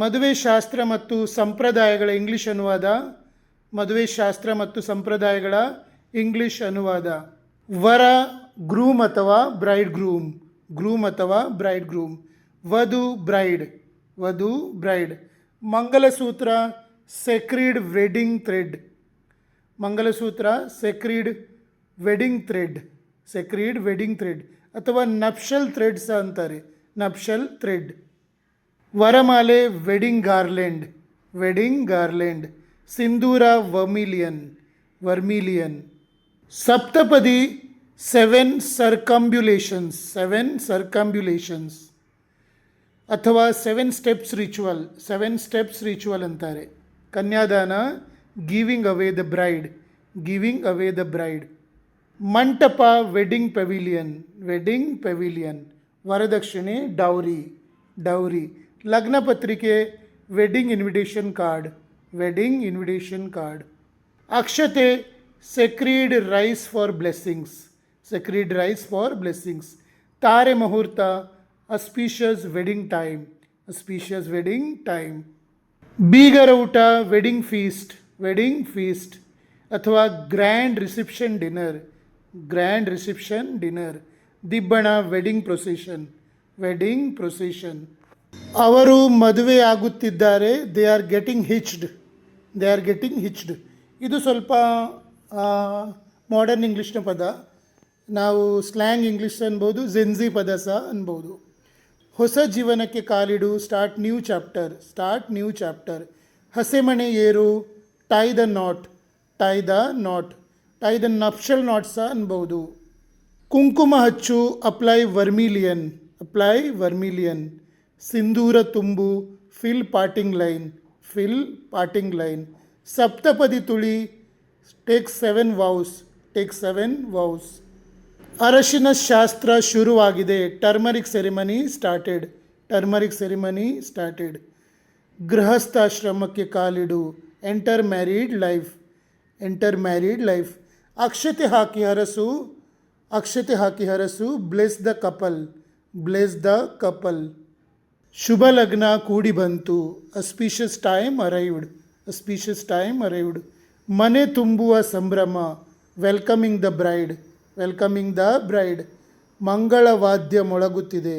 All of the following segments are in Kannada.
ಮದುವೆ ಶಾಸ್ತ್ರ ಮತ್ತು ಸಂಪ್ರದಾಯಗಳ ಇಂಗ್ಲಿಷ್ ಅನುವಾದ. ಮದುವೆ ಶಾಸ್ತ್ರ ಮತ್ತು ಸಂಪ್ರದಾಯಗಳ ಇಂಗ್ಲಿಷ್ ಅನುವಾದ. ವರ ಗ್ರೂಮ್ ಅಥವಾ ಬ್ರೈಡ್ ಗ್ರೂಮ್, ಗ್ರೂಮ್ ಅಥವಾ ಬ್ರೈಡ್ ಗ್ರೂಮ್. ವಧು ಬ್ರೈಡ್, ವಧು ಬ್ರೈಡ್. ಮಂಗಲಸೂತ್ರ ಸೆಕ್ರಿಡ್ ವೆಡ್ಡಿಂಗ್ ಥ್ರೆಡ್, ಮಂಗಲಸೂತ್ರ sacred wedding thread, sacred wedding thread ಅಥವಾ ನಪ್ಷಲ್ ಥ್ರೆಡ್ ಸಹ ಅಂತಾರೆ, ನಪ್ಷಲ್ ಥ್ರೆಡ್. ವರಮಾಲೆ ವೆಡ್ಡಿಂಗ್ ಗಾರ್ಲೆಂಡ್, ವೆಡ್ಡಿಂಗ್ ಗಾರ್ಲೆಂಡ್. ಸಿಂಧೂರ ವರ್ಮಿಲಿಯನ್, ವರ್ಮಿಲಿಯನ್. ಸಪ್ತಪದಿ ಸೆವೆನ್ ಸರ್ಕಂಬ್ಯುಲೇಷನ್ಸ್, ಸೆವೆನ್ ಸರ್ಕಂಬ್ಯುಲೇಷನ್ಸ್ ಅಥವಾ seven steps ritual, seven steps ritual ಅಂತಾರೆ. ಕನ್ಯಾದಾನ giving away the bride, giving away the bride. ಮಂಟಪ ವೆಡ್ಡಿಂಗ್ ಪೆವಿಲಿಯನ್, ವೆಡ್ಡಿಂಗ್ ಪೆವಿಲಿಯನ್. ವರದಕ್ಷಿಣೆ ಡೌರಿ, ಡೌರಿ. ಲಗ್ನ ಪತ್ರಿಕೆ wedding invitation card, wedding invitation card. ಅಕ್ಷತೆ sacred rice for blessings, sacred rice for blessings. ತಾರೆ ಮುಹೂರ್ತ auspicious wedding time, auspicious wedding time. ಬೀಗರ ಊಟ ವೆಡ್ಡಿಂಗ್ ಫೀಸ್ಟ್, ವೆಡ್ಡಿಂಗ್ ಫೀಸ್ಟ್ ಅಥವಾ grand reception dinner, grand reception dinner. ದಿಬ್ಬಣ ವೆಡ್ಡಿಂಗ್ ಪ್ರೊಸೆಷನ್, ವೆಡ್ಡಿಂಗ್ ಪ್ರೊಸೆಷನ್. ಅವರು ಮದುವೆ ಆಗುತ್ತಿದ್ದಾರೆ, they are getting hitched, they are getting hitched. ಇದು ಸ್ವಲ್ಪ ಮಾಡರ್ನ್ ಇಂಗ್ಲೀಷ್ನ ಪದ, ನಾವು ಸ್ಲ್ಯಾಂಗ್ ಇಂಗ್ಲೀಷ್ ಅನ್ಬೋದು, ಜೆನ್ಜಿ ಪದ ಸಹ ಅನ್ಬೋದು. ಹೊಸ ಜೀವನಕ್ಕೆ ಕಾಲಿಡು start new chapter, start new chapter. ಹಸೆಮಣೆ ಏರು tie the knot, tie the knot, tie the nuptial knot ಸಹ ಅನ್ಬೋದು. ಕುಂಕುಮ ಹಚ್ಚು ಅಪ್ಲೈ ವರ್ಮಿಲಿಯನ್, ಅಪ್ಲೈ ವರ್ಮಿಲಿಯನ್. ಸಿಂಧೂರ ತುಂಬು fill parting line, fill parting line. ಸಪ್ತಪದಿ ತುಳಿ take seven vows, take seven vows. ಅರಶಿನ ಶಾಸ್ತ್ರ ಶುರುವಾಗಿದೆ, turmeric ceremony started, turmeric ceremony started. ಗೃಹಸ್ಥಾಶ್ರಮಕ್ಕೆ ಕಾಲಿಡು enter married life, enter married life. ಅಕ್ಷತೆ ಹಾಕಿ ಹರಸು, ಅಕ್ಷತೆ ಹಾಕಿ ಹರಸು bless the couple, bless the couple. ಶುಭ ಲಗ್ನ ಕೂಡಿ ಬಂತು, auspicious time arrived, auspicious time arrived. ಮನೆ ತುಂಬುವ ಸಂಭ್ರಮ welcoming the bride, welcoming the bride. ಮಂಗಳವಾದ್ಯ ಮೊಳಗುತ್ತಿದೆ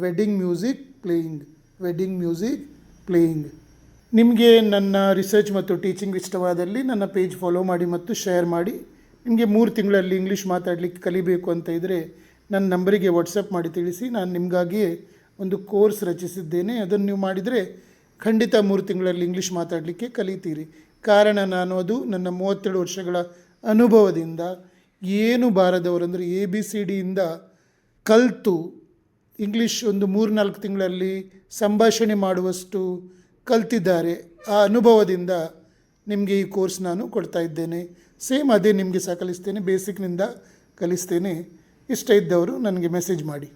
wedding music playing, wedding music playing. ನಿಮಗೆ ನನ್ನ ರಿಸರ್ಚ್ ಮತ್ತು ಟೀಚಿಂಗ್ ಇಷ್ಟವಾದಲ್ಲಿ ನನ್ನ ಪೇಜ್ ಫಾಲೋ ಮಾಡಿ ಮತ್ತು ಶೇರ್ ಮಾಡಿ. ನಿಮಗೆ 3 ತಿಂಗಳಲ್ಲಿ ಇಂಗ್ಲೀಷ್ ಮಾತಾಡಲಿಕ್ಕೆ ಕಲಿಬೇಕು ಅಂತ ಇದ್ದರೆ ನನ್ನ ನಂಬರಿಗೆ ವಾಟ್ಸಪ್ ಮಾಡಿ ತಿಳಿಸಿ. ನಾನು ನಿಮಗಾಗಿಯೇ ಒಂದು ಕೋರ್ಸ್ ರಚಿಸಿದ್ದೇನೆ, ಅದನ್ನು ನೀವು ಮಾಡಿದರೆ ಖಂಡಿತ 3 ತಿಂಗಳಲ್ಲಿ ಇಂಗ್ಲೀಷ್ ಮಾತಾಡಲಿಕ್ಕೆ ಕಲಿತೀರಿ. ಕಾರಣ ನಾನು ಅದು ನನ್ನ 37 ವರ್ಷಗಳ ಅನುಭವದಿಂದ ಏನು ಬಾರದವರಂದರೆ ABCDಯಿಂದ ಕಲಿತು ಇಂಗ್ಲೀಷ್ ಒಂದು 3-4 ತಿಂಗಳಲ್ಲಿ ಸಂಭಾಷಣೆ ಮಾಡುವಷ್ಟು ಕಲ್ತಿದ್ದಾರೆ. ಆ ಅನುಭವದಿಂದ ನಿಮಗೆ ಈ ಕೋರ್ಸ್ ನಾನು ಕೊಡ್ತಾ ಇದ್ದೇನೆ. ಸೇಮ್ ಅದೇ ನಿಮಗೆ ಸಹ ಕಲಿಸ್ತೇನೆ, ಬೇಸಿಕ್ನಿಂದ ಕಲಿಸ್ತೇನೆ. ಇಷ್ಟ ಇದ್ದವರು ನನಗೆ ಮೆಸೇಜ್ ಮಾಡಿ.